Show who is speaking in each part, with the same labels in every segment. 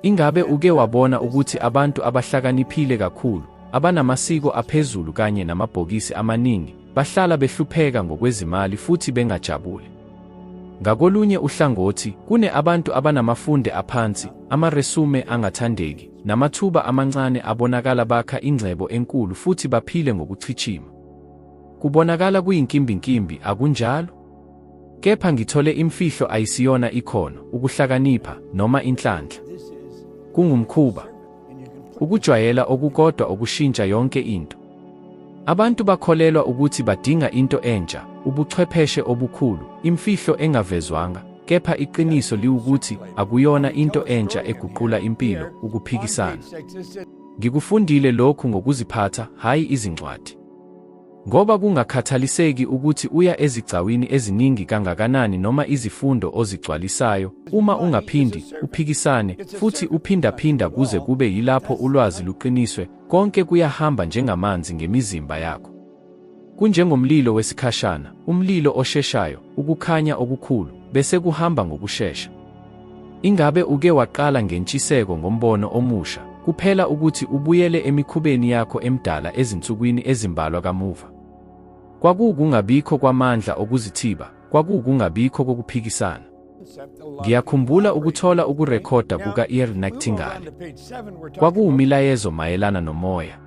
Speaker 1: Ingabe uke wabona ukuthi abantu abahlakaniphile kakhulu, abanamasiko aphezulu kanye namabhokisi amaningi, bahlala behlupheka ngokwezimali futhi bengajabule? Ngakolunye uhlangothi, kune abantu abanamafunde aphansi, amaresume angathandeki, namathuba amancane abonakala bakha ingcebo enkulu futhi baphile ngokuchichima. Kubonakala kuyinkimbinkimbi, akunjalo? Kepha ngithole imfihlo ayisiyona ikhono, ukuhlakanipha, noma inhlanhla. Kungumkhuba. Ukujwayela okukodwa okushintsha yonke into. Abantu bakholelwa ukuthi badinga into entsha, ubuchwepheshe obukhulu, imfihlo engavezwanga, kepha iqiniso liwukuthi akuyona into entsha eguqula impilo, ukuphikisana. Ngikufundile lokhu ngokuziphatha, hayi izincwadi. Ngoba kungakhathaliseki ukuthi uya ezigcawini eziningi kangakanani noma izifundo ozigcwalisayo, uma ungaphindi uphikisane futhi uphindaphinda kuze kube yilapho ulwazi luqiniswe, konke kuyahamba njengamanzi ngemizimba yakho. Kunjengomlilo wesikhashana, umlilo osheshayo, ukukhanya okukhulu, bese kuhamba ngokushesha. Ingabe uke waqala ngentshiseko ngombono omusha, kuphela ukuthi ubuyele emikhubeni yakho emdala ezinsukwini ezimbalwa kamuva? Kwakungabikho kwamandla okuzithiba, kwakungabikho kokuphikisana. Ngiyakhumbula ukuthola ukurekhoda kuka-Earl Nightingale. Kwakuwumilayezo mayelana nomoya.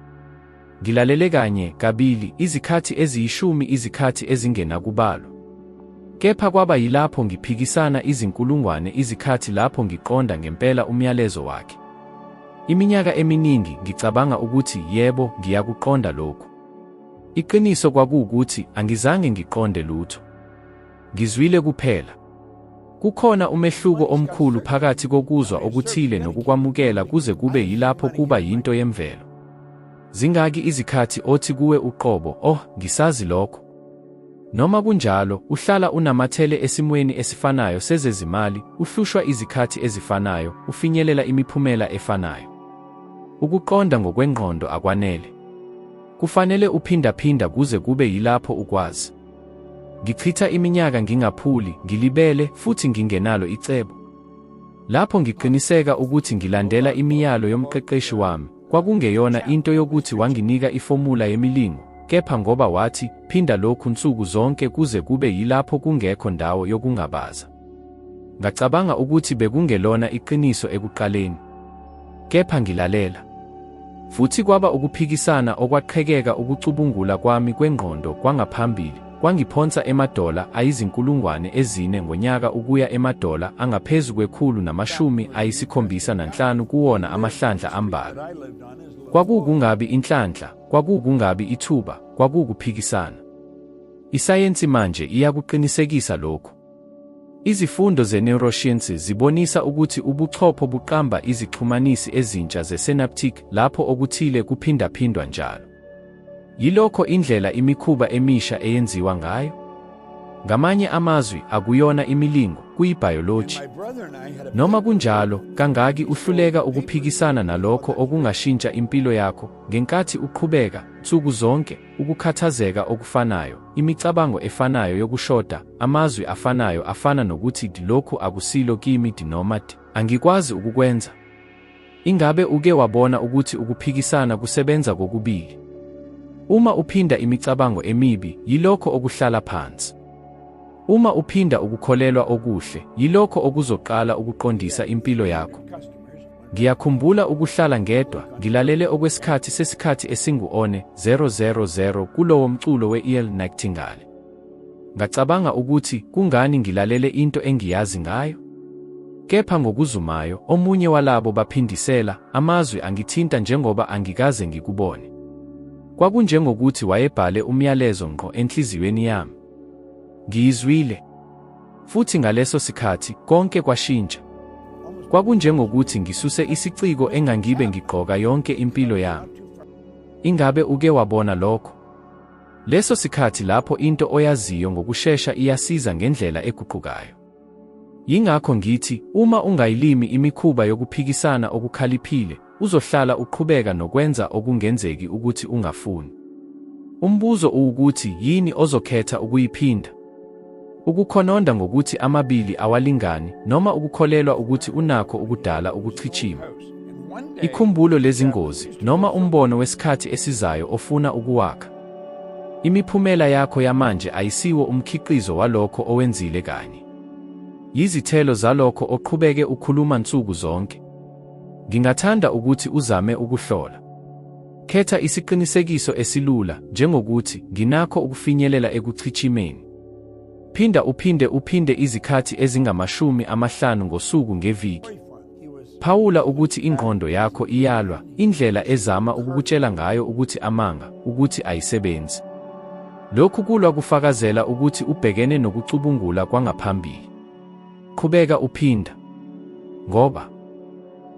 Speaker 1: Ngilalele kanye, kabili, izikhathi eziyishumi, izikhathi ezingenakubalwa. Kepha kwaba yilapho ngiphikisana izinkulungwane izikhathi lapho ngiqonda ngempela umyalezo wakhe. Iminyaka eminingi ngicabanga ukuthi yebo, ngiyakuqonda lokhu. Iqiniso kwakuwukuthi angizange ngiqonde lutho. Ngizwile kuphela. Kukhona umehluko omkhulu phakathi kokuzwa okuthile nokukwamukela kuze kube yilapho kuba yinto yemvelo. Zingaki izikhathi othi kuwe uqobo, "Oh, ngisazi lokho." Noma kunjalo, uhlala unamathele esimweni esifanayo sezezimali, uhlushwa izikhathi ezifanayo, ufinyelela imiphumela efanayo. Ukuqonda ngokwengqondo akwanele. Kufanele uphindaphinda kuze kube yilapho ukwazi. Ngichitha iminyaka ngingaphuli, ngilibele futhi ngingenalo icebo. Lapho ngiqiniseka ukuthi ngilandela imiyalo yomqeqeshi wami, kwakungeyona into yokuthi wanginika ifomula yemilingo, kepha ngoba wathi, phinda lokhu nsuku zonke kuze kube yilapho kungekho ndawo yokungabaza. Ngacabanga ukuthi bekungelona iqiniso ekuqaleni. Kepha ngilalela. Futhi kwaba ukuphikisana okwaqhekeka ukucubungula kwami kwengqondo kwangaphambili, kwangiphonsa emadola ayizinkulungwane ezine ngonyaka ukuya emadola angaphezu kwe-175 kuwona amahlandla ambalwa. Kwakungabi inhlanhla, kwakungabi ithuba, kwakukuphikisana. Isayensi manje iyakuqinisekisa lokhu. Izifundo ze-neuroscience zibonisa ukuthi ubuchopho buqamba izixhumanisi ezintsha ze-synaptic lapho okuthile kuphindaphindwa njalo. Yilokho indlela imikhuba emisha eyenziwa ngayo. Ngamanye amazwi, akuyona imilingo, kuyibhayoloji. Noma kunjalo, kangaki uhluleka ukuphikisana nalokho okungashintsha impilo yakho, ngenkathi uqhubeka, nsuku zonke, ukukhathazeka okufanayo, imicabango efanayo yokushoda, amazwi afanayo afana nokuthi lokhu akusilo kimi noma angikwazi ukukwenza. Ingabe uke wabona ukuthi ukuphikisana kusebenza kokubili? Uma uphinda imicabango emibi, yilokho okuhlala phansi. Uma uphinda ukukholelwa okuhle, yilokho okuzoqala ukuqondisa impilo yakho. Ngiyakhumbula ukuhlala ngedwa, ngilalele okwesikhathi sesikhathi esingu-one 000 kulowo mculo we-Earl Nightingale. Ngacabanga ukuthi kungani ngilalele into engiyazi ngayo? Kepha ngokuzumayo, omunye walabo baphindisela, amazwi angithinta njengoba angikaze ngikubone. Kwakunjengokuthi wayebhale umyalezo ngqo enhliziyweni yami. Ngiyizwile. Futhi ngaleso sikhathi, konke kwashintsha. Kwakunjengokuthi ngisuse isiciko engangibe ngigqoka yonke impilo yami. Ingabe uke wabona lokho? Leso sikhathi lapho into oyaziyo ngokushesha iyasiza ngendlela eguqukayo. Yingakho ngithi, uma ungayilimi imikhuba yokuphikisana okukhaliphile, uzohlala uqhubeka nokwenza okungenzeki ukuthi ungafuni. Umbuzo uwukuthi yini ozokhetha ukuyiphinda? Ukukhononda ngokuthi amabili awalingani noma ukukholelwa ukuthi unakho ukudala ukuchithima. Ikhumbulo lezingozi noma umbono wesikhathi esizayo ofuna ukuwakha. Imiphumela yakho yamanje ayisiwo umkhiqizo walokho owenzile kanye. Yizithelo zalokho oqhubeke ukhuluma nsuku zonke. Ngingathanda ukuthi uzame ukuhlola. Khetha isiqinisekiso esilula njengokuthi nginakho ukufinyelela ekuchithimeni. Phinda uphinde izikhathi ezingama-50 ngosuku ngeviki. Phawula ukuthi ingqondo yakho iyalwa, indlela ezama ukukutshela ngayo ukuthi amanga, ukuthi ayisebenzi. Lokhu kulwa kufakazela ukuthi ubhekene nokucubungula kwangaphambili. Qhubeka uphinda. Ngoba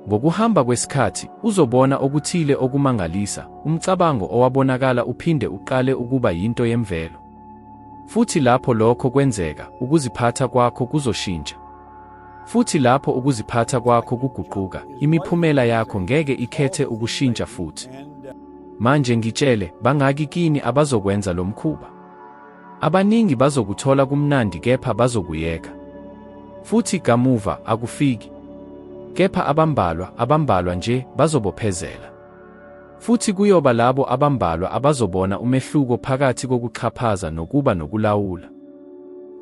Speaker 1: ngokuhamba kwesikhathi uzobona okuthile okumangalisa, umcabango owabonakala uphinde uqale ukuba yinto yemvelo. Futhi lapho lokho kwenzeka, ukuziphatha kwakho kuzoshintsha. Futhi lapho ukuziphatha kwakho kuguquka, imiphumela yakho ngeke ikhethe ukushintsha futhi. Manje ngitshele, bangaki kini abazokwenza lo mkhuba? Abaningi bazokuthola kumnandi kepha bazokuyeka. Futhi kamuva akufiki. Kepha abambalwa nje bazobophezela. Futhi kuyoba labo abambalwa abazobona umehluko phakathi kokuxhaphaza nokuba nokulawula.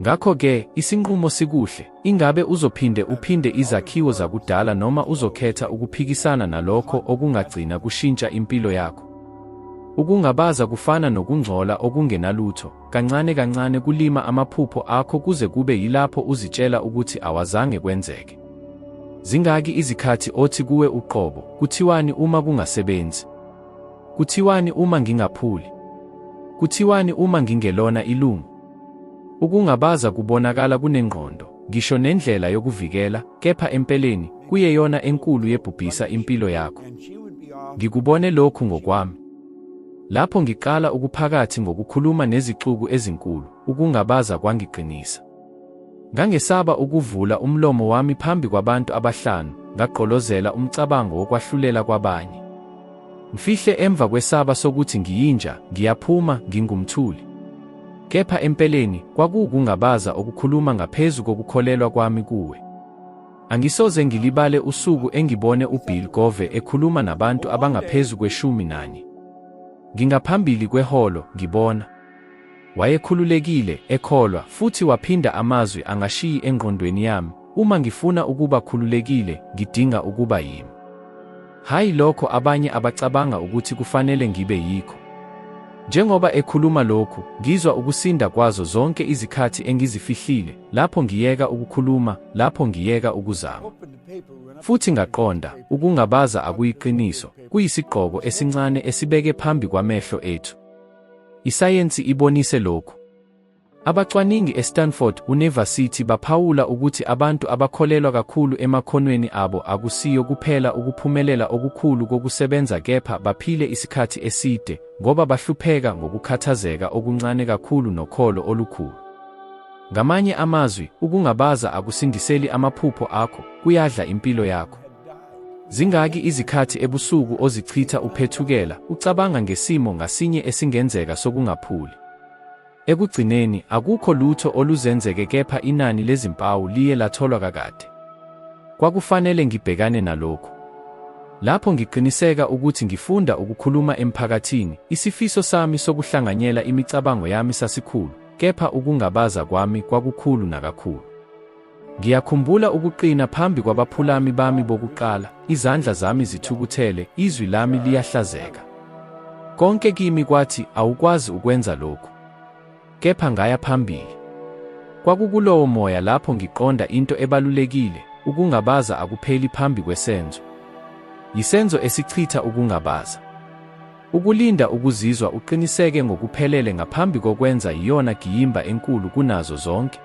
Speaker 1: Ngakho-ke, isinqumo sikuhle, ingabe uphinde izakhiwo zakudala noma uzokhetha ukuphikisana nalokho okungagcina kushintsha impilo yakho. Ukungabaza kufana nokungcola okungenalutho, kancane kulima amaphupho akho kuze kube yilapho uzitshela ukuthi awazange kwenzeke. Zingaki izikhathi othi kuwe uqobo, kuthiwani uma kungasebenzi? Kuthiwani uma ngingaphuli? Kuthiwani uma ngingelona ilungu? Ukungabaza kubonakala kunengqondo, ngisho nendlela yokuvikela, kepha empeleni, kuyeyona enkulu yebhubhisa impilo yakho. Ngikubone lokhu ngokwami. Lapho ngiqala ukuphakathi ngokukhuluma nezixuku ezinkulu, ukungabaza kwangiqinisa. Ngangesaba ukuvula umlomo wami phambi kwabantu abahlanu, ngaqolozela umcabango wokwahlulela kwabanye. Mfihle emva kwesaba sokuthi ngiyinja, ngiyaphuma, ngingumthuli. Kepha empeleni, kwakukungabaza okukhuluma ngaphezu kokukholelwa kwami kuwe. Angisoze ngilibale usuku engibone uBill Gove ekhuluma nabantu abangaphezu kwe-11. Ngingaphambili kweholo, ngibona. Wayekhululekile, ekholwa, futhi waphinda amazwi angashiyi engqondweni yami, uma ngifuna ukuba khululekile, ngidinga ukuba yimi. Hayi lokho abanye abacabanga ukuthi kufanele ngibe yikho. Njengoba ekhuluma lokhu, ngizwa ukusinda kwazo zonke izikhathi engizifihlile, lapho ngiyeka ukukhuluma, lapho ngiyeka ukuzama. Futhi ngaqonda, ukungabaza akuyiqiniso, kuyisigqoko esincane esibeke phambi kwamehlo ethu. Isayensi ibonise lokhu. Abacwaningi eStanford University baphawula ukuthi abantu abakholelwa kakhulu emakhonweni abo akusiyo kuphela ukuphumelela okukhulu kokusebenza kepha baphile isikhathi eside, ngoba bahlupheka ngokukhathazeka okuncane kakhulu nokholo olukhulu. Ngamanye amazwi, ukungabaza akusindiseli amaphupho akho, kuyadla impilo yakho. Zingaki izikhathi ebusuku ozichitha uphethukela, ucabanga ngesimo ngasinye esingenzeka sokungaphuli. Ekugcineni, akukho lutho oluzenzeke kepha inani lezimpawu liye latholwa kakade. Kwakufanele ngibhekane nalokho. Lapho ngiqiniseka ukuthi ngifunda ukukhuluma emphakathini, isifiso sami sokuhlanganyela imicabango yami sasikhulu, kepha ukungabaza kwami kwakukhulu nakakhulu. Ngiyakhumbula ukuqina phambi kwabaphulami bami bokuqala, izandla zami zithukuthele, izwi lami liyahlazeka. Konke kimi kwathi, awukwazi ukwenza lokhu. Kepha ngaya phambili. Kwakukulowo moya lapho ngiqonda into ebalulekile, ukungabaza akupheli phambi kwesenzo. Yisenzo esichitha ukungabaza. Ukulinda ukuzizwa uqiniseke ngokuphelele ngaphambi kokwenza yiyona giyimba enkulu kunazo zonke.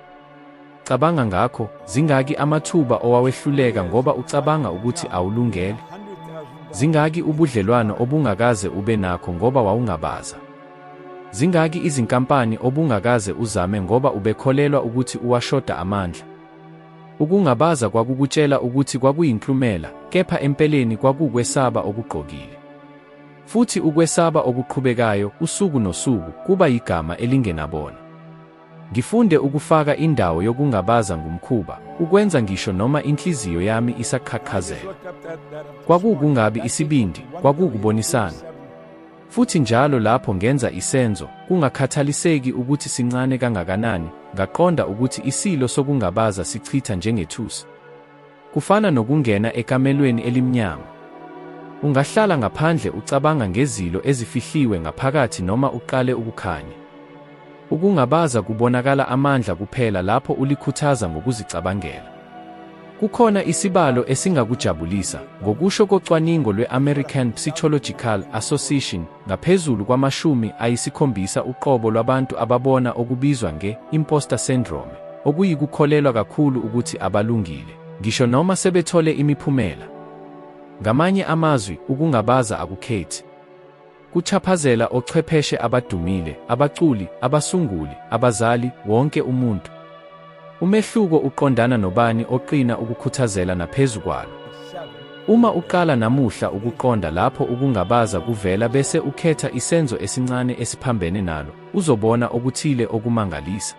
Speaker 1: Cabanga ngakho, zingaki amathuba owawehluleka ngoba ucabanga ukuthi awulungele? Zingaki ubudlelwano obungakaze ube nakho ngoba wawungabaza? Zingaki izinkampani obungakaze uzame ngoba ubekholelwa ukuthi uwashoda amandla? Ukungabaza kwakukutshela ukuthi kwakuyinhlumela, kepha empeleni kwakukwesaba okugqokile. Futhi ukwesaba okuqhubekayo, usuku nosuku, kuba yigama elingenabona. Ngifunde ukufaka indawo yokungabaza ngumkhuba, ukwenza ngisho noma inhliziyo yami isaqhaqhazela. Kwakungabi isibindi, kwakukubonisana. Futhi njalo lapho ngenza isenzo, kungakhathaliseki ukuthi sincane kangakanani, ngaqonda ukuthi isilo sokungabaza sichitha njengethusi. Kufana nokungena ekamelweni elimnyama. Ungahlala ngaphandle ucabanga ngezilo ezifihliwe ngaphakathi noma uqale ukukhanya. Ukungabaza kubonakala amandla kuphela lapho ulikhuthaza ngokuzicabangela. Kukhona isibalo esingakujabulisa, ngokusho kocwaningo lwe-American Psychological Association, ngaphezulu kwama-70 uqobo lwabantu ababona okubizwa nge-imposter syndrome, okuyikukholelwa kakhulu ukuthi abalungile, ngisho noma sebethole imiphumela. Ngamanye amazwi, ukungabaza akukhethi. Kuchaphazela ochwepheshe abadumile, abaculi, abasunguli, abazali, wonke umuntu. Umehluko uqondana nobani oqina ukukhuthazela naphezu kwalo. Uma uqala namuhla ukuqonda lapho ukungabaza kuvela bese ukhetha isenzo esincane esiphambene nalo, uzobona okuthile okumangalisa.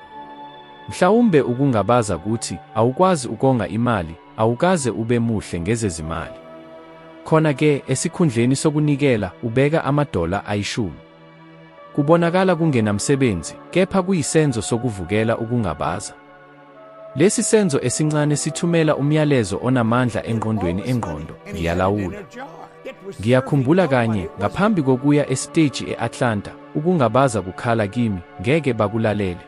Speaker 1: Mhlawumbe ukungabaza kuthi, awukwazi ukonga imali, awukaze ube muhle ngezezimali. Khona-ke, esikhundleni sokunikela, ubeka $10. Kubonakala kungenamsebenzi, kepha kuyisenzo sokuvukela ukungabaza. Lesi senzo esincane sithumela umyalezo onamandla engqondweni engqondo, ngiyalawula. Ngiyakhumbula kanye, ngaphambi kokuya esiteji e-Atlanta, ukungabaza kukhala kimi, ngeke bakulalele.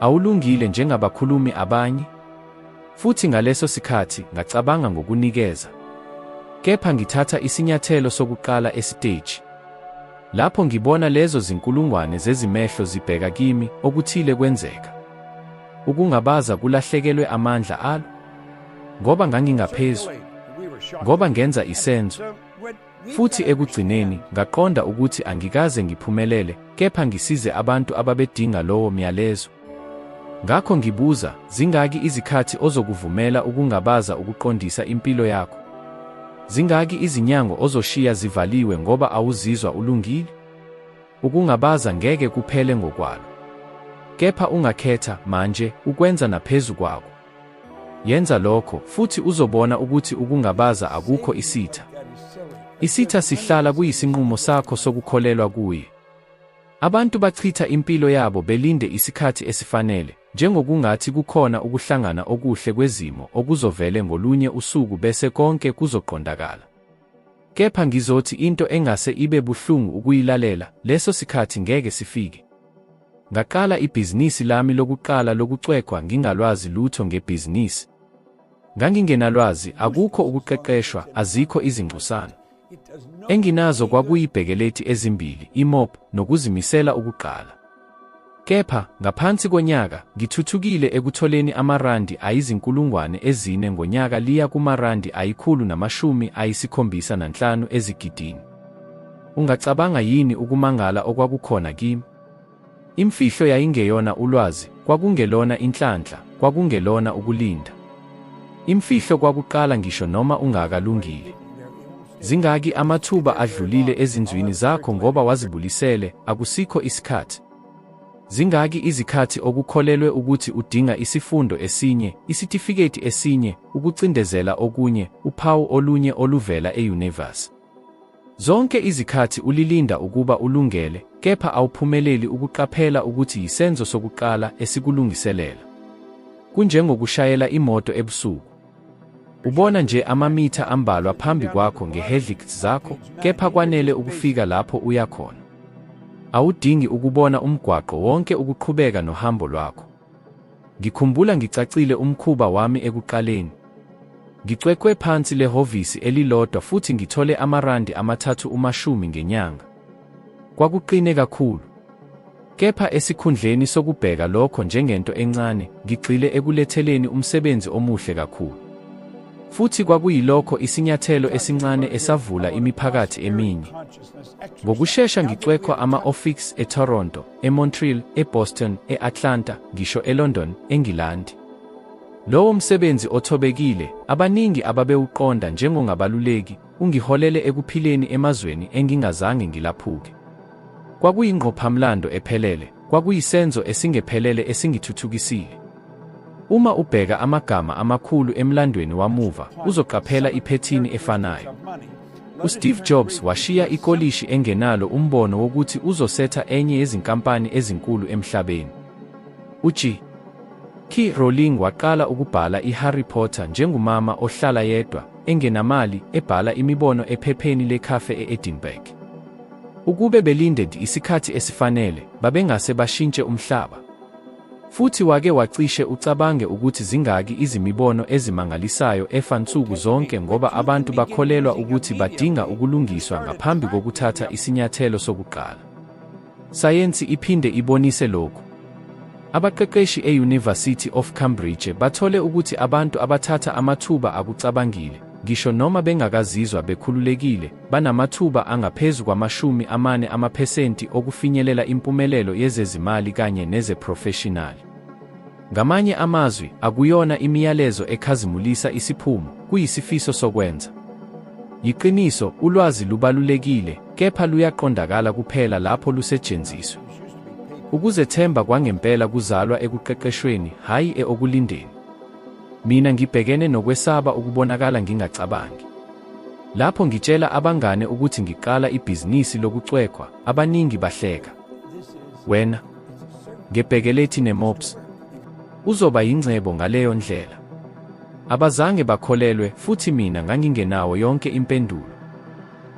Speaker 1: Awulungile njengabakhulumi abanye? Futhi ngaleso sikhathi, ngacabanga ngokunikeza. Kepha ngithatha isinyathelo sokuqala esiteji. Lapho ngibona lezo zinkulungwane zezimehlo zibheka kimi, okuthile kwenzeka. Ukungabaza kulahlekelwe amandla alo. Ngoba ngangingaphezu. Ngoba ngenza isenzo. Futhi ekugcineni, ngaqonda ukuthi angikaze ngiphumelele, kepha ngisize abantu ababedinga lowo myalezo. Ngakho ngibuza, zingaki izikhathi ozokuvumela ukungabaza ukuqondisa impilo yakho? Zingaki izinyango ozoshiya zivaliwe ngoba awuzizwa ulungile? Ukungabaza ngeke kuphele ngokwalo. Kepha ungakhetha manje ukwenza naphezu kwakho. Yenza lokho futhi uzobona ukuthi ukungabaza akukho isitha. Isitha sihlala kuyisinqumo sakho sokukholelwa kuye. Abantu bachitha impilo yabo belinde isikhathi esifanele, njengokungathi kukhona ukuhlangana okuhle kwezimo okuzovele ngolunye usuku bese konke kuzoqondakala. Kepha ngizothi into engase ibe buhlungu ukuyilalela, leso sikhathi ngeke sifike. Ngaqala ibhizinisi lami lokuqala lokucwekwa ngingalwazi lutho ngebhizinisi. Ngangingenalwazi, akukho ukuqeqeshwa, azikho izingxusana. Enginazo kwakuyibhekeleti ezimbili, imop, nokuzimisela ukuqala. Kepha, ngaphansi konyaka, ngithuthukile ekutholeni amarandi $4,000 ngonyaka liya kumarandi $175 ezigidini. Ungacabanga yini ukumangala okwakukhona kimi? Imfihlo yayingeyona ulwazi, kwakungelona inhlanhla, kwakungelona ukulinda. Imfihlo kwakuqala ngisho noma ungakalungile. Zingaki amathuba adlulile ezinzwini zakho ngoba wazibulisele, akusikho isikhathi. Zingaki izikhathi okukholelwe ukuthi udinga isifundo esinye, isitifiketi esinye, ukucindezela okunye, uphawu olunye oluvela e-universe. Zonke izikhathi ulilinda ukuba ulungele, kepha awuphumeleli ukuqaphela ukuthi yisenzo sokuqala esikulungiselela. Kunjengokushayela imoto ebusuku. Ubona nje amamitha ambalwa phambi kwakho nge-headlights zakho, kepha kwanele ukufika lapho uya khona. Awudingi ukubona umgwaqo wonke ukuqhubeka nohambo lwakho. Ngikhumbula ngicacile umkhuba wami ekuqaleni. Ngicwekwe phansi lehovisi elilodwa futhi ngithole amarandi $30 ngenyanga. Kwakuqine kakhulu. Kepha esikhundleni sokubheka lokho njengento encane, ngigxile ekuletheleni umsebenzi omuhle kakhulu. Futhi kwakuyilokho isinyathelo esincane esavula imiphakathi eminingi. Ngokushesha ngicwekwa ama-office eToronto, eMontreal, eBoston, e-Atlanta, ngisho eLondon, eNgilandi. Lowo msebenzi othobekile, abaningi ababewuqonda njengongabaluleki, ungiholele ekuphileni emazweni engingazange ngilaphuke. Kwakuyingqophamlando ephelele, kwakuyisenzo esingephelele esingithuthukisile. Uma ubheka amagama amakhulu emlandweni wamuva, uzoqaphela iphethini efanayo. USteve Jobs washiya ikolishi engenalo umbono wokuthi uzosetha enye yezinkampani ezinkulu emhlabeni. J.K. Rowling waqala ukubhala iHarry Potter njengomama ohlala yedwa, engenamali, ebhala imibono ephepheni lekhafe e-Edinburgh. Ukube belinded isikhathi esifanele, babengase bashintshe umhlaba. Futhi wake wacishe ucabange ukuthi zingaki izimibono ezimangalisayo efa nsuku zonke ngoba abantu bakholelwa ukuthi badinga ukulungiswa ngaphambi kokuthatha isinyathelo sokuqala. Sayensi iphinde ibonise lokhu. Abaqeqeshi e-University of Cambridge bathole ukuthi abantu abathatha amathuba akucabangile, ngisho noma bengakazizwa bekhululekile, banamathuba angaphezu kwama-40% okufinyelela impumelelo yezezimali kanye nezeprofessional. Ngamanye amazwi, akuyona imiyalezo ekhazimulisa isiphumo, kuyisifiso sokwenza. Yiqiniso, ulwazi lubalulekile, kepha luyaqondakala kuphela lapho lusetshenziswe. Ukuzethemba kwangempela kuzalwa ekuqeqeshweni, hhayi okulindeni. Mina ngibhekene nokwesaba ukubonakala ngingacabangi. Lapho ngitshela abangane ukuthi ngiqala ibhizinisi lokucwekwa, abaningi bahleka. Wena, ngebhekelethi neMops, uzoba yingcebo ngaleyo ndlela. Abazange bakholelwe futhi mina ngangingenawo yonke impendulo.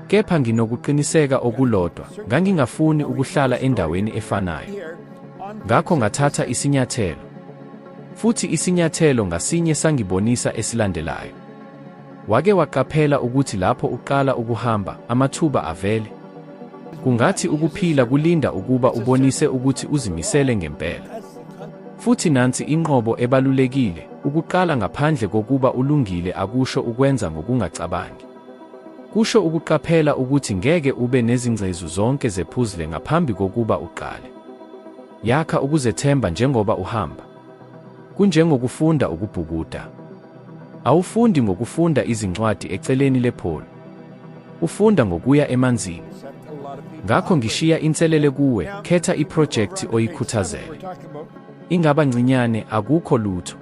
Speaker 1: Kepha nginokuqiniseka okulodwa, ngangingafuni ukuhlala endaweni efanayo. Ngakho ngathatha isinyathelo. Futhi isinyathelo ngasinye sangibonisa esilandelayo. Wake waqaphela ukuthi lapho uqala ukuhamba, amathuba avele. Kungathi ukuphila kulinda ukuba ubonise ukuthi uzimisele ngempela. Futhi nansi inqobo ebalulekile, ukuqala ngaphandle kokuba ulungile akusho ukwenza ngokungacabangi. Kusho ukuqaphela ukuthi ngeke ube nezingcezu zonke zepuzzle ngaphambi kokuba uqale. Yakha ukuzethemba njengoba uhamba. Kunjengokufunda ukubhukuda. Awufundi ngokufunda izincwadi eceleni lepholo. Ufunda ngokuya emanzini. Ngakho ngishiya inselele kuwe, khetha iprojekthi oyikhuthazele. Ingaba ncinyane, akukho lutho.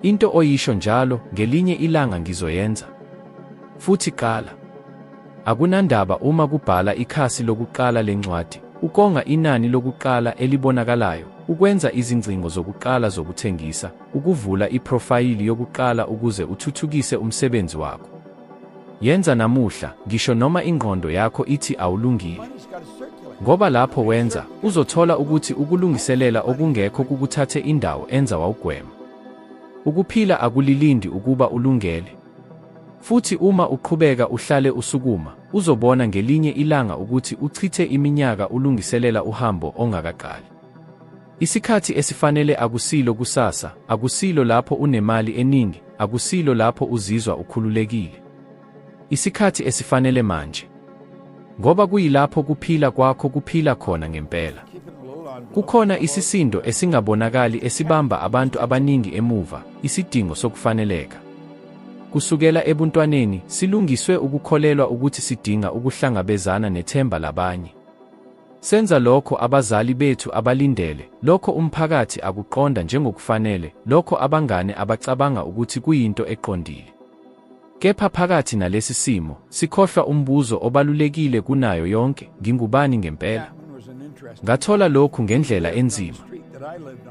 Speaker 1: Into oyisho njalo, ngelinye ilanga ngizoyenza. Futhi qala. Akunandaba uma kubhala ikhasi lokuqala lencwadi, ukonga inani lokuqala elibonakalayo, ukwenza izingcingo zokuqala zokuthengisa, ukuvula iprofayili yokuqala ukuze uthuthukise umsebenzi wakho. Yenza namuhla, ngisho noma ingqondo yakho ithi awulungile. Ngoba lapho wenza, uzothola ukuthi ukulungiselela okungekho kukuthathe indawo enza wawugwema. Ukuphila akulilindi ukuba ulungele. Futhi uma uqhubeka uhlale usukuma, uzobona ngelinye ilanga ukuthi uchithe iminyaka ulungiselela uhambo ongakaqali. Isikhathi esifanele akusilo kusasa, akusilo lapho unemali eningi, akusilo lapho uzizwa ukhululekile. Isikhathi esifanele manje. Ngoba kuyilapho kuphila kwakho kuphila khona ngempela. Kukhona isisindo esingabonakali esibamba abantu abaningi emuva, isidingo sokufaneleka. Kusukela ebuntwaneni, silungiswe ukukholelwa ukuthi sidinga ukuhlangabezana nethemba labanye. Senza lokho abazali bethu abalindele, lokho umphakathi akuqonda njengokufanele, lokho abangane abacabanga ukuthi kuyinto eqondile. Kepha phakathi nalesi simo, sikhohlwa umbuzo obalulekile kunayo yonke, ngingubani ngempela? Ngathola lokhu ngendlela enzima.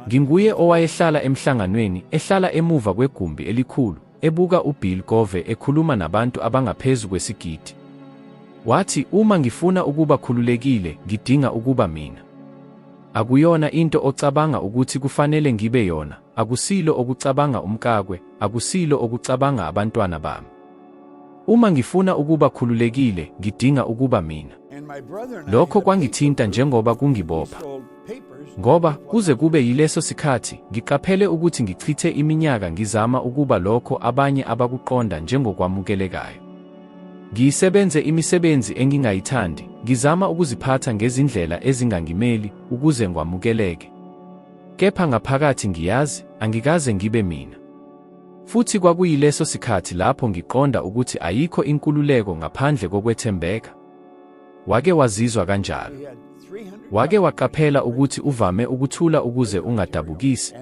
Speaker 1: Nginguye owayehlala emhlanganweni, ehlala emuva kwegumbi elikhulu, ebuka uBill Covey ekhuluma nabantu abangaphezu kwesigidi. Wathi, uma ngifuna ukuba khululekile, ngidinga ukuba mina. Akuyona into ocabanga ukuthi kufanele ngibe yona, akusilo okucabanga umkakwe, akusilo okucabanga abantwana bami. Uma ngifuna ukuba khululekile, ngidinga ukuba mina. Lokho kwangithinta njengoba kungibopha. Ngoba, kuze kube yileso sikhathi, ngiqaphele ukuthi ngichithe iminyaka ngizama ukuba lokho abanye abakuqonda njengokwamukelekayo. Ngiyisebenze imisebenzi engingayithandi, ngizama ukuziphatha ngezindlela ezingangimeli, ukuze ngwamukeleke. Kepha ngaphakathi ngiyazi, angikaze ngibe mina. Futhi kwakuyileso sikhathi lapho ngiqonda ukuthi ayikho inkululeko ngaphandle kokwethembeka. Wake wazizwa kanjalo. Wake waqaphela ukuthi uvame ukuthula ukuze ungadabukisi,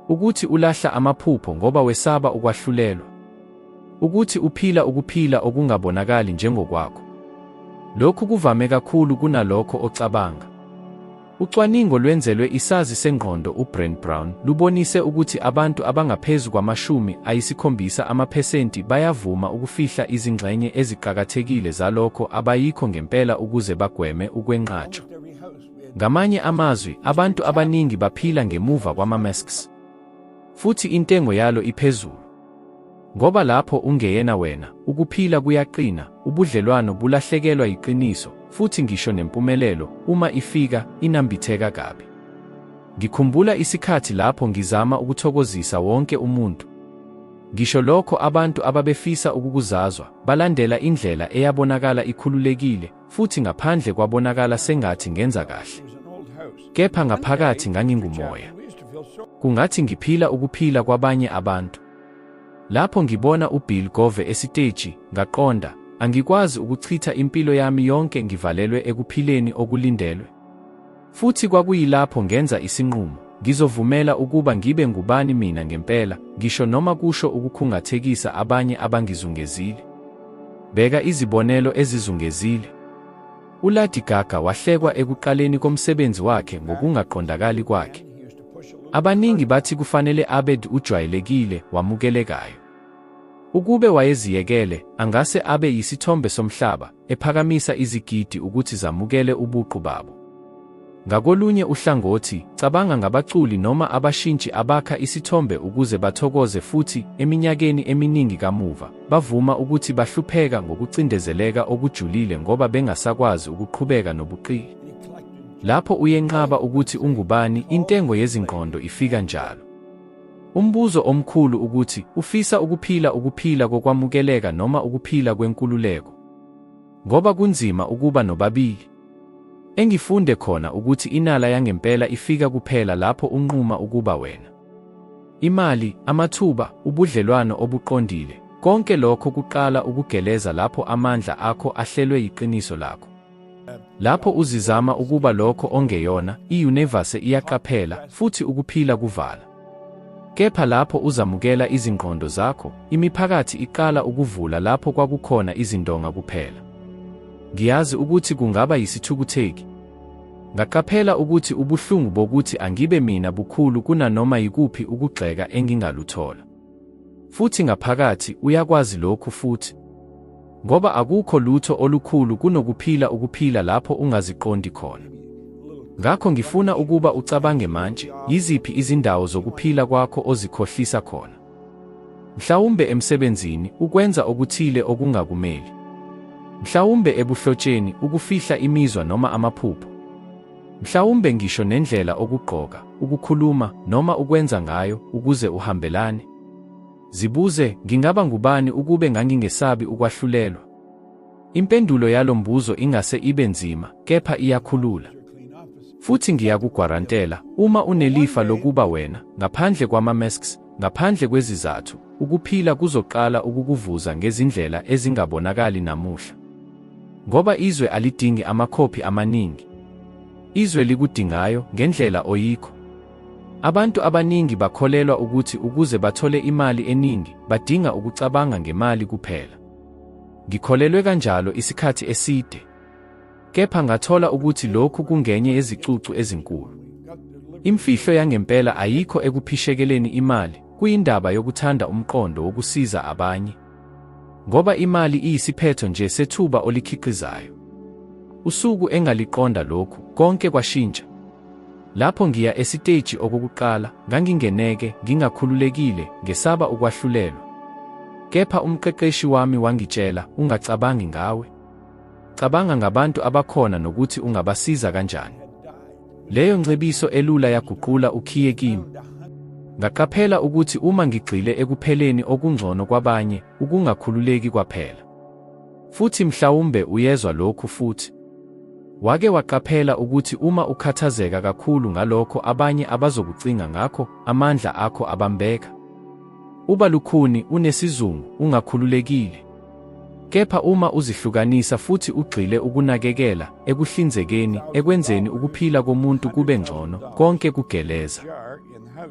Speaker 1: ukuthi ulahla amaphupho ngoba wesaba ukwahlulelwa, ukuthi uphila ukuphila okungabonakali njengokwakho. Lokhu kuvame kakhulu kunalokho ocabanga. Ucwaningo lwenzelwe isazi sengqondo uBrene Brown lubonise ukuthi abantu abangaphezu kwama-70% bayavuma ukufihla izingxenye eziqakathekile zalokho abayikho ngempela ukuze bagweme ukwenqatshwa. Ngamanye amazwi, abantu abaningi baphila ngemuva kwama-masks, futhi intengo yalo iphezulu. Ngoba lapho ungeyena wena, ukuphila kuyaqina, ubudlelwano bulahlekelwa iqiniso, futhi ngisho nempumelelo, uma ifika, inambitheka kabi. Ngikhumbula isikhathi lapho ngizama ukuthokozisa wonke umuntu. Ngisho lokho abantu ababefisa ukukuzazwa, balandela indlela eyabonakala ikhululekile, futhi ngaphandle kwabonakala sengathi ngenza kahle. Kepha ngaphakathi ngangingumoya. Kungathi ngiphila ukuphila kwabanye abantu. Lapho ngibona uBill Covey esiteji, ngaqonda, angikwazi ukuchitha impilo yami yonke ngivalelwe ekuphileni okulindelwe. Futhi kwakuyilapho ngenza isinqumo, ngizovumela ukuba ngibe ngubani mina ngempela, ngisho noma kusho ukukhungathekisa abanye abangizungezile. Beka izibonelo ezizungezile. uLady Gaga wahlekwa ekuqaleni komsebenzi wakhe ngokungaqondakali kwakhe. Abaningi bathi kufanele abe ujwayelekile, wamukelekayo. Ukube wayeziyekele, angase abe yisithombe somhlaba, ephakamisa izigidi ukuthi zamukele ubuqu babo. Ngakolunye uhlangothi, cabanga ngabaculi noma abashintshi abakha isithombe ukuze bathokoze futhi, eminyakeni eminingi kamuva, bavuma ukuthi bahlupheka ngokucindezeleka okujulile ngoba bengasakwazi ukuqhubeka nobuqili. Lapho uyenqaba ukuthi ungubani, intengo yezingqondo ifika njalo. Umbuzo omkhulu ukuthi, ufisa ukuphila ukuphila kokwamukeleka noma ukuphila kwenkululeko? Ngoba kunzima ukuba nobabili. Engifunde khona ukuthi inala yangempela ifika kuphela lapho unquma ukuba wena. Imali, amathuba, ubudlelwano obuqondile, konke lokho kuqala ukugeleza lapho amandla akho ahlelwe yiqiniso lakho. Lapho uzizama ukuba lokho ongeyona, i-universe iyaqaphela, futhi ukuphila kuvala. Kepha lapho uzamukela izingqondo zakho, imiphakathi iqala ukuvula lapho kwakukhona izindonga kuphela. Ngiyazi ukuthi kungaba yisithukutheki. Ngaqaphela ukuthi ubuhlungu bokuthi angibe mina bukhulu kunanoma yikuphi ukugxeka engingaluthola. Futhi ngaphakathi uyakwazi lokhu futhi. Ngoba akukho lutho olukhulu kunokuphila ukuphila lapho ungaziqondi khona. Ngakho ngifuna ukuba ucabange manje, yiziphi izindawo zokuphila kwakho ozikhohlisa khona. Mhlawumbe emsebenzini, ukwenza okuthile okungakumeli. Mhlawumbe ebuhlotsheni, ukufihla imizwa noma amaphupho. Mhlawumbe ngisho nendlela okugqoka, ukukhuluma, noma ukwenza ngayo, ukuze uhambelane. Zibuze, ngingaba ngubani ukube ngangingesabi ukwahlulelwa? Impendulo yalo mbuzo ingase ibe nzima, kepha iyakhulula. Futhi ngiyakugwarantela, uma unelifa lokuba wena, ngaphandle kwama-masks, ngaphandle kwezizathu, ukuphila kuzoqala ukukuvuza ngezindlela ezingabonakali namuhla. Ngoba izwe alidingi amakhophi amaningi. Izwe likudingayo ngendlela oyikho. Abantu abaningi bakholelwa ukuthi ukuze bathole imali eningi, badinga ukucabanga ngemali kuphela. Ngikholelwe kanjalo isikhathi eside. Kepha ngathola ukuthi lokhu kungenye yezicucu ezinkulu. Imfihlo yangempela ayikho ekuphishekeleni imali, kuyindaba yokuthanda umqondo wokusiza abanye. Ngoba imali iyisiphetho nje sethuba olikhiqizayo. Usuku engaliqonda lokhu, konke kwashintsha. Lapho ngiya esiteji okokuqala, ngangingeneke, ngingakhululekile, ngesaba ukwahlulelwa. Kepha umqeqeshi wami wangitshela, ungacabangi ngawe. Cabanga ngabantu abakhona nokuthi ungabasiza kanjani. Leyo ngcebiso elula yaguqula ukhiye kimi. Ngaqaphela ukuthi uma ngigxile ekupheleni okungcono kwabanye, ukungakhululeki kwaphela. Futhi mhlawumbe uyezwa lokhu futhi. Wake waqaphela ukuthi uma ukhathazeka kakhulu ngalokho abanye abazokucinga ngakho, amandla akho abambeka. Uba lukhuni, unesizungu, ungakhululekile. Kepha uma uzihlukanisa futhi ugxile ukunakekela, ekuhlinzekeni, ekwenzeni ukuphila komuntu kube ngcono, konke kugeleza.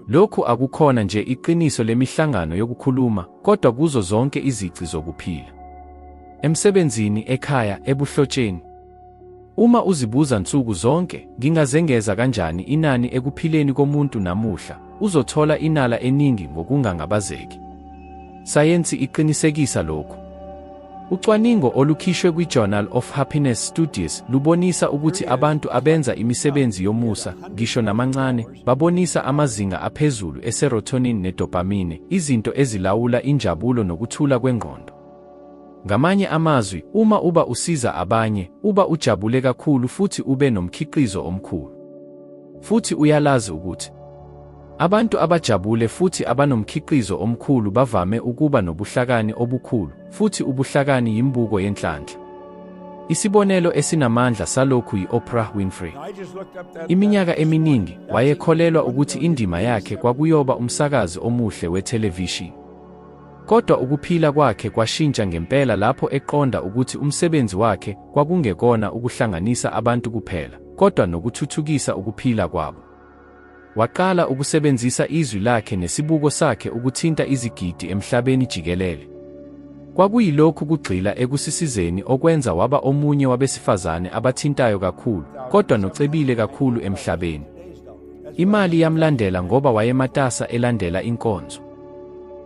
Speaker 1: Lokhu akukhona nje iqiniso lemihlangano yokukhuluma, kodwa kuzo zonke izici zokuphila. Emsebenzini, ekhaya, ebuhlotsheni. Uma uzibuza nsuku zonke, ngingazengeza kanjani inani ekuphileni komuntu namuhla, uzothola inala eningi ngokungangabazeki. Sayensi iqinisekisa lokhu. Ucwaningo olukhishwe kwi-Journal of Happiness Studies lubonisa ukuthi abantu abenza imisebenzi yomusa, ngisho namancane, babonisa amazinga aphezulu e-serotonin ne-dopamine, izinto ezilawula injabulo nokuthula kwengqondo. Ngamanye amazwi, uma uba usiza abanye, uba ujabule kakhulu futhi ube nomkhiqizo omkhulu. Futhi uyalazi ukuthi abantu abajabule futhi abanomkhiqizo omkhulu bavame ukuba nobuhlakani obukhulu, futhi ubuhlakani yimbuko yenhlanhla. Isibonelo esinamandla salokhu yi-Oprah Winfrey. Iminyaka eminingi, wayekholelwa ukuthi indima yakhe kwakuyoba umsakazi omuhle wethelevishini. Kodwa ukuphila kwakhe kwashintsha ngempela lapho eqonda ukuthi umsebenzi wakhe kwakungekona ukuhlanganisa abantu kuphela, kodwa nokuthuthukisa ukuphila kwabo. Waqala ukusebenzisa izwi lakhe nesibuko sakhe ukuthinta izigidi emhlabeni jikelele. Kwakuyilokhu kugxila ekusisizeni okwenza waba omunye wabesifazane abathintayo kakhulu, kodwa nocebile kakhulu emhlabeni. Imali yamlandela ngoba wayematasa elandela inkonzo.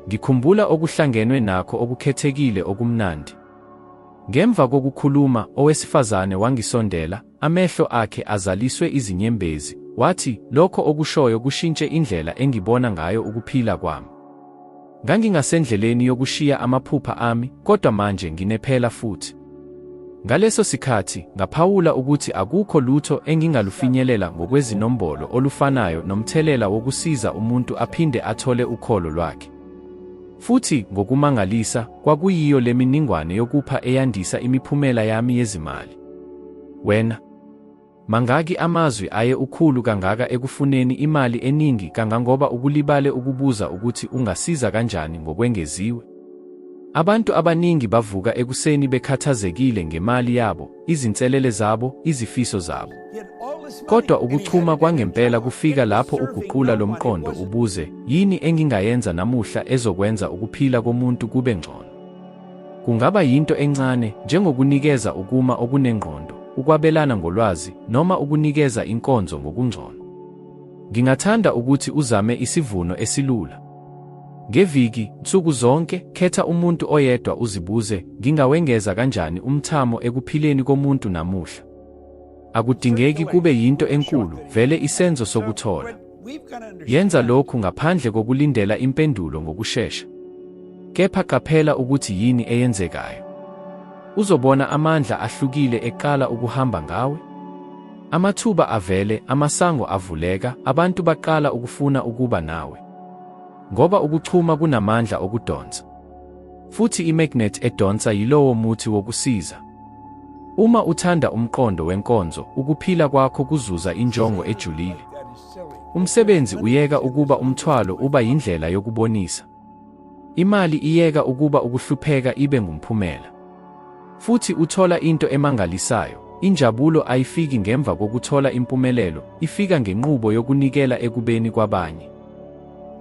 Speaker 1: Ngikhumbula okuhlangenwe nakho okukhethekile okumnandi. Ngemva kokukhuluma, owesifazane wangisondela, amehlo akhe azaliswe izinyembezi. Wathi, lokho okushoyo kushintshe indlela engibona ngayo ukuphila kwami. Ngangingasendleleni yokushiya amaphupha ami, kodwa manje nginephela futhi. Ngaleso sikhathi, ngaphawula ukuthi akukho lutho engingalufinyelela ngokwezinombolo olufanayo nomthelela wokusiza umuntu aphinde athole ukholo lwakhe. Futhi, ngokumangalisa, kwakuyiyo le miningwane yokupha eyandisa imiphumela yami yezimali. Wena, mangaki amazwi aye ukhulu kangaka ekufuneni imali eningi kangangoba ukulibale ukubuza ukuthi ungasiza kanjani ngokwengeziwe? Abantu abaningi bavuka ekuseni bekhathazekile ngemali yabo, izinselele zabo, izifiso zabo. Kodwa ukuchuma kwangempela kufika lapho uguqula lo mqondo ubuze, yini engingayenza namuhla ezokwenza ukuphila komuntu kube ngcono? Kungaba yinto encane, njengokunikeza ukuma okunengqondo, ukwabelana ngolwazi, noma ukunikeza inkonzo ngokungcono. Ngingathanda ukuthi uzame isivuno esilula. Ngeviki, nsuku zonke, khetha umuntu oyedwa uzibuze, ngingawengeza kanjani umthamo ekuphileni komuntu namuhla? Akudingeki kube yinto enkulu, vele isenzo sokuthola. Yenza lokhu ngaphandle kokulindela impendulo ngokushesha. Kepha qaphela ukuthi yini eyenzekayo. Uzobona amandla ahlukile eqala ukuhamba ngawe. Amathuba avele, amasango avuleka, abantu baqala ukufuna ukuba nawe. Ngoba ukuchuma kunamandla okudonsa. Futhi imagnet edonsa yilowo muthi wokusiza. Uma uthanda umqondo wenkonzo, ukuphila kwakho kuzuza injongo ejulile. Umsebenzi uyeka ukuba umthwalo uba yindlela yokubonisa. Imali iyeka ukuba ukuhlupheka ibe ngumphumela. Futhi uthola into emangalisayo, injabulo ayifiki ngemva kokuthola impumelelo, ifika ngenqubo yokunikela ekubeni kwabanye.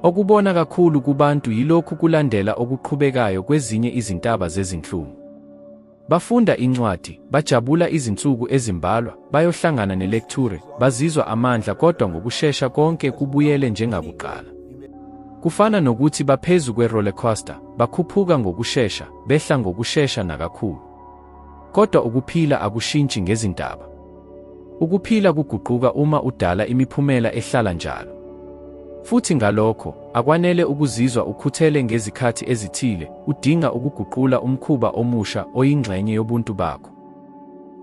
Speaker 1: Okubona kakhulu kubantu yilokhu kulandela okuqhubekayo kwezinye izintaba zezinhlungu. Bafunda incwadi, bajabula izinsuku ezimbalwa, bayohlangana nelecture, bazizwa amandla kodwa ngokushesha konke kubuyele njengakuqala. Kufana nokuthi baphezu kwe-roller coaster, bakhuphuka ngokushesha, behla ngokushesha nakakhulu. Kodwa ukuphila akushintshi ngezintaba. Ukuphila kuguquka uma udala imiphumela ehlala njalo. Futhi ngalokho, akwanele ukuzizwa ukhuthele ngezikhathi ezithile, udinga ukuguqula umkhuba omusha oyingxenye yobuntu bakho.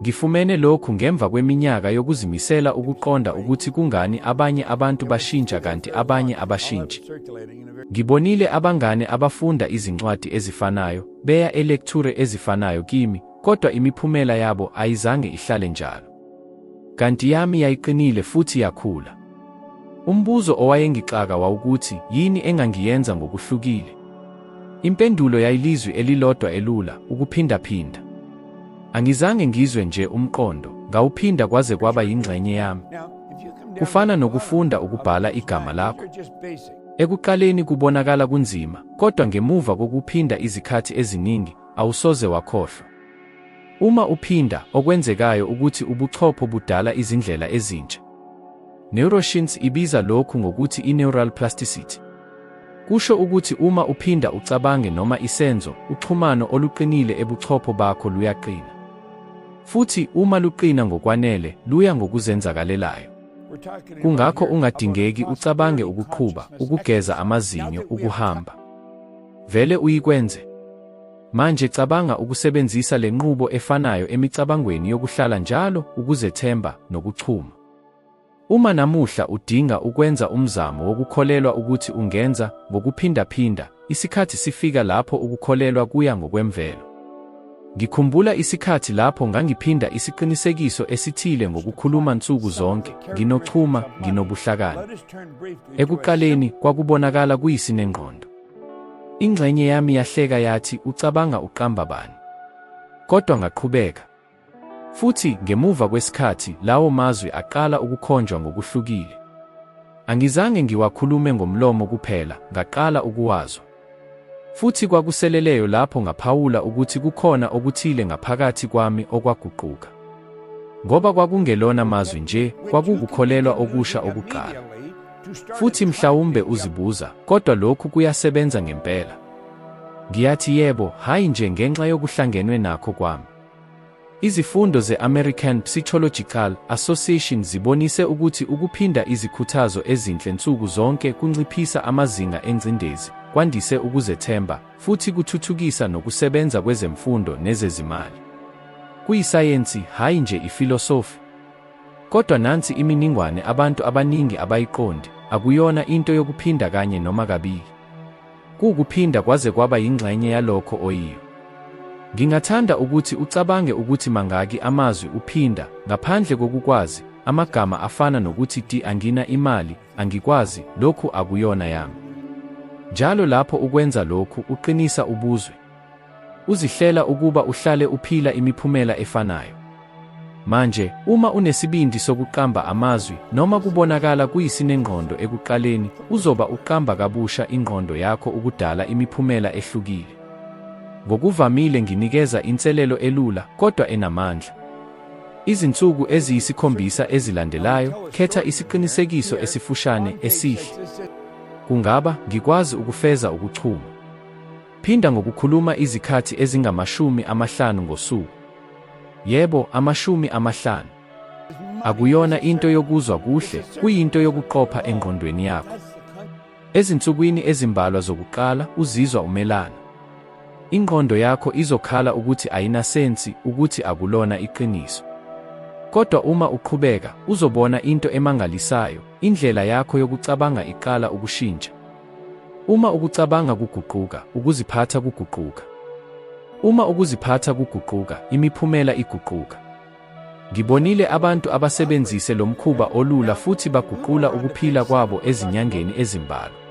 Speaker 1: Ngifumene lokhu ngemva kweminyaka yokuzimisela ukuqonda ukuthi kungani abanye abantu bashintsha kanti abanye abashintshi. Ngibonile abangane abafunda izincwadi ezifanayo, beya electure ezifanayo kimi, kodwa imiphumela yabo ayizange ihlale njalo. Kanti yami yayiqinile futhi yakhula. Umbuzo owayengixaka wawukuthi, yini engangiyenza ngokuhlukile? Impendulo yayilizwi elilodwa elula, ukuphindaphinda. Angizange ngizwe nje umqondo, ngawuphinda kwaze kwaba yingxenye yami. Kufana nokufunda ukubhala igama lakho. Ekuqaleni kubonakala kunzima, kodwa ngemuva kokuphinda izikhathi eziningi, awusoze wakhohlwa. Uma uphinda, okwenzekayo ukuthi ubuchopho budala izindlela ezintsha. Neuroscience ibiza lokhu ngokuthi i-neural plasticity. Kusho ukuthi uma uphinda ucabange noma isenzo, uxhumano oluqinile ebuchopho bakho luyaqina. Futhi uma luqina ngokwanele, luya ngokuzenzakalelayo. Kungakho ungadingeki ucabange ukuqhuba, ukugeza amazinyo, ukuhamba. Vele uyikwenze. Manje cabanga ukusebenzisa le nqubo efanayo emicabangweni yokuhlala njalo, ukuzethemba, nokuchuma. Uma namuhla udinga ukwenza umzamo wokukholelwa ukuthi ungenza, ngokuphindaphinda, isikhathi sifika lapho ukukholelwa kuya ngokwemvelo. Ngikhumbula isikhathi lapho ngangiphinda isiqinisekiso esithile ngokukhuluma nsuku zonke, nginochuma, nginobuhlakani. Ekuqaleni, kwakubonakala kuyisinengqondo. Ingxenye yami yahleka yathi, ucabanga uqamba bani? Kodwa ngaqhubeka. Futhi, ngemuva kwesikhathi, lawo mazwi aqala ukukhonjwa ngokuhlukile. Angizange ngiwakhulume ngomlomo kuphela, ngaqala ukuwazwa. Futhi kwakuseleleyo lapho ngaphawula ukuthi kukhona okuthile ngaphakathi kwami okwaguquka. Ngoba kwakungelona mazwi nje, kwakukukholelwa okusha okuqala. Futhi mhlawumbe uzibuza, kodwa lokhu kuyasebenza ngempela? Ngiyathi yebo, hayi nje ngenxa yokuhlangenwe nakho kwami. Izifundo ze-American Psychological Association zibonise ukuthi ukuphinda izikhuthazo ezinhle nsuku zonke kunciphisa amazinga engcindezi, kwandise ukuzethemba, futhi kuthuthukisa nokusebenza kwezemfundo nezezimali. Kuyisayensi, hayi nje ifilosofi. Kodwa nansi iminingwane abantu abaningi abayiqondi, akuyona into yokuphinda kanye noma kabili. Kukuphinda kwaze kwaba yingxenye yalokho oyiyo. Ngingathanda ukuthi ucabange ukuthi mangaki amazwi uphinda, ngaphandle kokukwazi, amagama afana nokuthi angina imali, angikwazi, lokhu akuyona yami. Njalo lapho ukwenza lokhu, uqinisa ubuzwe. Uzihlela ukuba uhlale uphila imiphumela efanayo. Manje, uma unesibindi sokuqamba amazwi, noma kubonakala kuyisinengqondo ekuqaleni, uzoba uqamba kabusha ingqondo yakho ukudala imiphumela ehlukile. Ngokuvamile nginikeza inselelo elula, kodwa enamandla. Izinsuku eziyisikhombisa ezilandelayo, khetha isiqinisekiso esifushane, esihle. Kungaba, ngikwazi ukufeza ukuchuma. Phinda ngokukhuluma izikhathi ezingama-50 ngosuku. Yebo, 50. Akuyona into yokuzwa kuhle, kuyinto yokuqopha engqondweni yakho. Ezinsukwini ezimbalwa zokuqala, uzizwa umelana. Ingqondo yakho izokhala ukuthi ayinasensi, ukuthi akulona iqiniso. Kodwa uma uqhubeka, uzobona into emangalisayo, indlela yakho yokucabanga iqala ukushintsha. Uma ukucabanga kuguquka, ukuziphatha kuguquka. Uma ukuziphatha kuguquka, imiphumela iguquka. Ngibonile abantu abasebenzise lo mkhuba olula futhi baguqula ukuphila kwabo ezinyangeni ezimbalwa.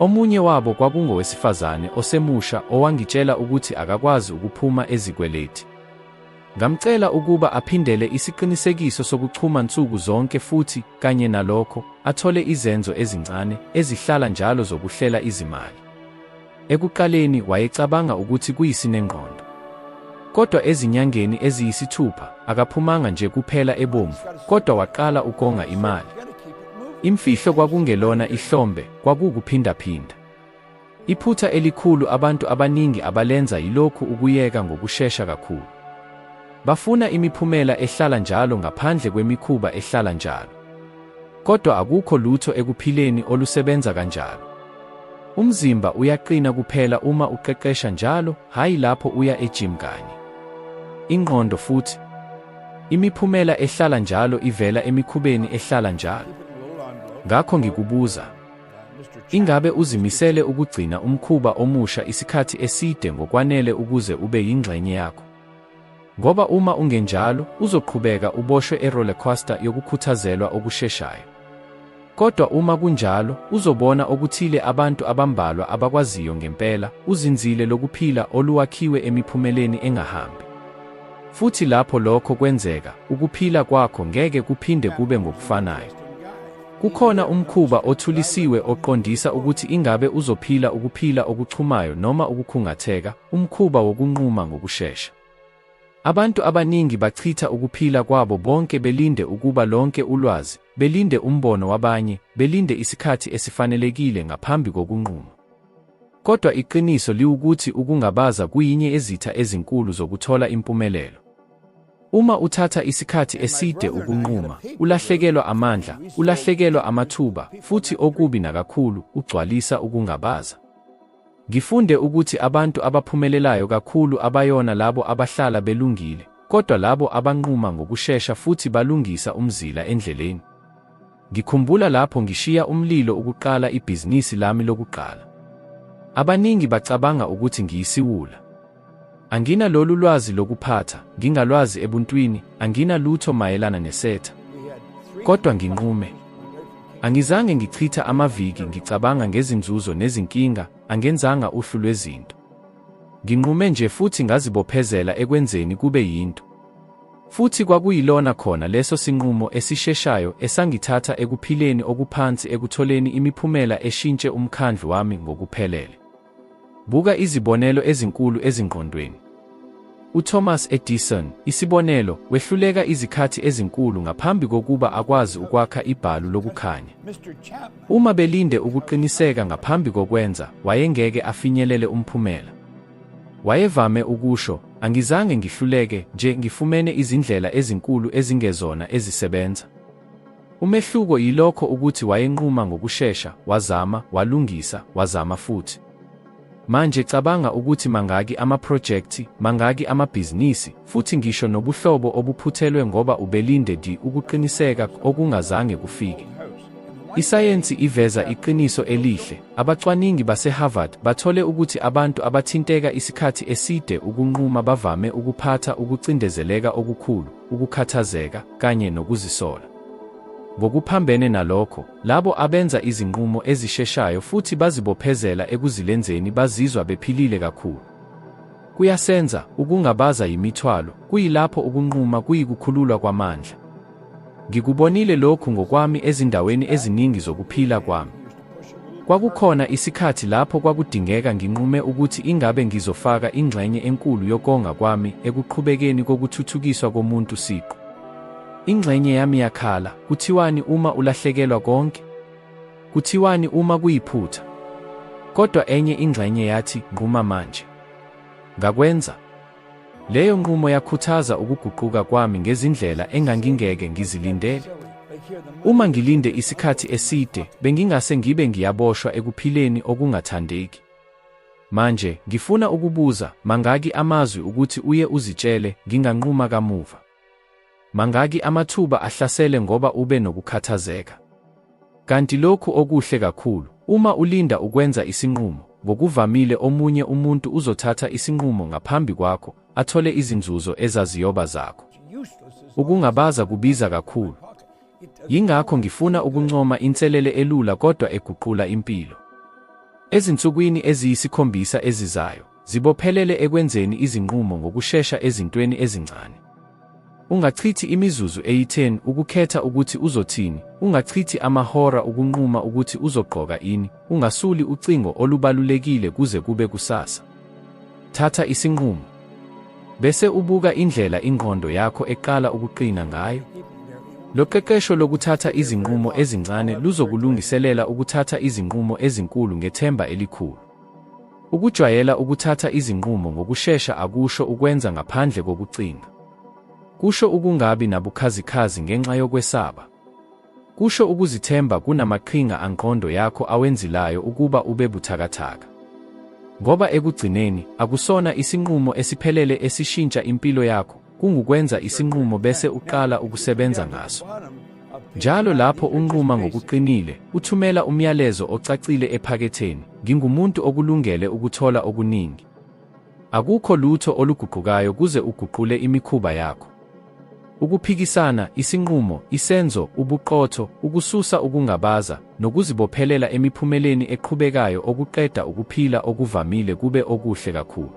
Speaker 1: Omunye wabo kwakungowesifazane osemusha owangitshela ukuthi akakwazi ukuphuma ezikweleti. Ngamcela ukuba aphindele isiqinisekiso sokuchuma nsuku zonke futhi, kanye nalokho, athole izenzo ezincane, ezihlala njalo zokuhlela izimali. Ekuqaleni wayecabanga ukuthi kuyisinengqondo. Kodwa ezinyangeni eziyisithupha, akaphumanga nje kuphela ebomvu, kodwa waqala ukonga imali. Imfihlo kwakungelona ihlombe, kwakukuphindaphinda. Iphutha elikhulu abantu abaningi abalenza yilokhu ukuyeka ngokushesha kakhulu. Bafuna imiphumela ehlala njalo ngaphandle kwemikhuba ehlala njalo. Kodwa akukho lutho ekuphileni olusebenza kanjalo. Umzimba uyaqina kuphela uma uqeqesha njalo, hayi lapho uya ejim kanye. Ingqondo futhi. Imiphumela ehlala njalo ivela emikhubeni ehlala njalo. Ngakho ngikubuza, ingabe uzimisele ukugcina umkhuba omusha isikhathi eside ngokwanele ukuze ube yingxenye yakho? Ngoba uma ungenjalo, uzoqhubeka uboshwe e-rollercoaster yokukhuthazelwa okusheshayo. Kodwa uma kunjalo, uzobona okuthile abantu abambalwa abakwaziyo ngempela uzinzile lokuphila oluwakhiwe emiphumeleni engahambi. Futhi lapho lokho kwenzeka, ukuphila kwakho ngeke kuphinde kube ngokufanayo. Kukhona umkhuba othulisiwe oqondisa ukuthi ingabe uzophila ukuphila okuchumayo noma ukukhungatheka, umkhuba wokunquma ngokushesha. Abantu abaningi bachitha ukuphila kwabo bonke belinde ukuba lonke ulwazi, belinde umbono wabanye, belinde isikhathi esifanelekile ngaphambi kokunquma. Kodwa iqiniso liwukuthi ukungabaza kuyinye ezitha ezinkulu zokuthola impumelelo. Uma uthatha isikhathi eside ukunquma, ulahlekelwa amandla, ulahlekelwa amathuba, futhi okubi nakakhulu, ugcwalisa ukungabaza. Ngifunde ukuthi abantu abaphumelelayo kakhulu abayona labo abahlala belungile, kodwa labo abanquma ngokushesha futhi balungisa umzila endleleni. Ngikhumbula lapho ngishiya umlilo ukuqala ibhizinisi lami lokuqala. Abaningi bacabanga ukuthi ngiyisiwula. Angina lolu lwazi lokuphatha, ngingalwazi ebuntwini, angina lutho mayelana nesetha. Kodwa nginqume. Angizange ngichitha amaviki ngicabanga ngezinzuzo nezinkinga, angenzanga uhlu lwezinto. Nginqume nje futhi ngazibophezela ekwenzeni kube yinto. Futhi kwakuyilona khona leso sinqumo esisheshayo esangithatha ekuphileni okuphansi ekutholeni imiphumela eshintshe umkhandlu wami ngokuphelele. Buka izibonelo ezinkulu ezingqondweni. UThomas Edison, isibonelo, wehluleka izikhathi ezinkulu ngaphambi kokuba akwazi ukwakha ibhalu lokukhanya. Uma belinde ukuqiniseka ngaphambi kokwenza, wayengeke afinyelele umphumela. Wayevame ukusho, angizange ngihluleke, nje ngifumene izindlela ezinkulu ezingezona ezisebenza. Umehluko yilokho ukuthi wayenquma ngokushesha, wazama, walungisa, wazama futhi. Manje cabanga ukuthi mangaki amaphrojekthi, mangaki amabhizinisi, futhi ngisho nobuhlobo obuphuthelwe ngoba ubelinde ukuqiniseka okungazange kufike. Isayensi iveza iqiniso elihle. Abacwaningi base-Harvard bathole ukuthi abantu abathinteka isikhathi eside ukunquma bavame ukuphatha ukucindezeleka okukhulu, ukukhathazeka, kanye nokuzisola. Ngokuphambene nalokho, labo abenza izinqumo ezisheshayo futhi bazibophezela ekuzilenzeni bazizwa bephilile kakhulu. Kuyasenza, ukungabaza yimithwalo, kuyilapho ukunquma kuyikukhululwa kwamandla. Ngikubonile lokhu ngokwami ezindaweni eziningi zokuphila kwami. Kwakukhona isikhathi lapho kwakudingeka nginqume ukuthi ingabe ngizofaka ingxenye enkulu yokonga kwami ekuqhubekeni kokuthuthukiswa komuntu siqu. Ingxenye yami yakhala, kuthiwani uma ulahlekelwa konke? Kuthiwani uma kuyiphutha? Kodwa enye ingxenye yathi, nquma manje. Ngakwenza. Leyo nqumo yakhuthaza ukuguquka kwami ngezindlela engangingeke ngizilindele. Uma ngilinde isikhathi eside, bengingase ngibe ngiyaboshwa ekuphileni okungathandeki. Manje, ngifuna ukubuza, mangaki amazwi ukuthi uye uzitshele, nginganquma kamuva? Mangaki amathuba ahlasele ngoba ube nokukhathazeka? Kanti lokhu okuhle kakhulu, uma ulinda ukwenza isinqumo, ngokuvamile omunye umuntu uzothatha isinqumo ngaphambi kwakho, athole izinzuzo ezaziyoba zakho. Ukungabaza kubiza kakhulu. Yingakho ngifuna ukuncoma inselele elula kodwa eguqula impilo. Ezinsukwini eziyisikhombisa ezizayo, zibophelele ekwenzeni izinqumo ngokushesha ezintweni ezincane. Ungachithi imizuzu eyi-10 ukukhetha ukuthi uzothini, ungachithi amahora ukunquma ukuthi uzogqoka ini, ungasuli ucingo olubalulekile kuze kube kusasa. Thatha isinqumo. Bese ubuka indlela ingqondo yakho eqala ukuqina ngayo. Loqeqesho lokuthatha izinqumo ezincane luzokulungiselela ukuthatha izinqumo ezinkulu ngethemba elikhulu. Ukujwayela ukuthatha izinqumo ngokushesha akusho ukwenza ngaphandle kokucinga. Kusho ukungabi nabukhazikhazi ngenxa yokwesaba. Kusho ukuzithemba kunamaqhinga angqondo yakho awenzilayo ukuba ube buthakathaka. Ngoba ekugcineni, akusona isinqumo esiphelele esishintsha impilo yakho, kungukwenza isinqumo bese uqala ukusebenza ngaso. Njalo lapho unquma ngokuqinile, uthumela umyalezo ocacile ephaketheni, ngingumuntu okulungele ukuthola okuningi. Akukho lutho oluguqukayo kuze uguqule imikhuba yakho. Ukuphikisana, isinqumo, isenzo, ubuqotho, ukususa ukungabaza, nokuzibophelela emiphumeleni eqhubekayo okuqeda ukuphila okuvamile kube okuhle kakhulu.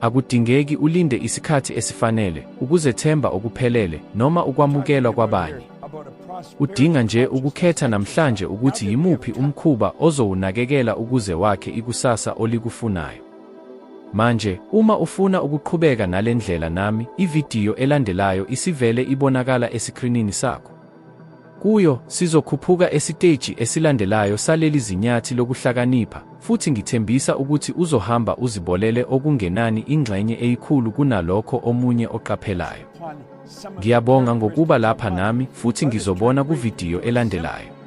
Speaker 1: Akudingeki ulinde isikhathi esifanele, ukuzethemba okuphelele, noma ukwamukelwa kwabanye. Udinga nje ukukhetha namhlanje ukuthi yimuphi umkhuba ozowunakekela ukuze wakhe ikusasa olikufunayo. Manje, uma ufuna ukuqhubeka nale ndlela nami, ividiyo elandelayo isivele ibonakala esikrinini sakho. Kuyo, sizokhuphuka esiteji esilandelayo saleli zinyathi lokuhlakanipha, futhi ngithembisa ukuthi uzohamba uzibolele okungenani ingxenye eyikhulu kunalokho omunye oqaphelayo. Ngiyabonga ngokuba lapha nami, futhi ngizobona kuvidiyo elandelayo.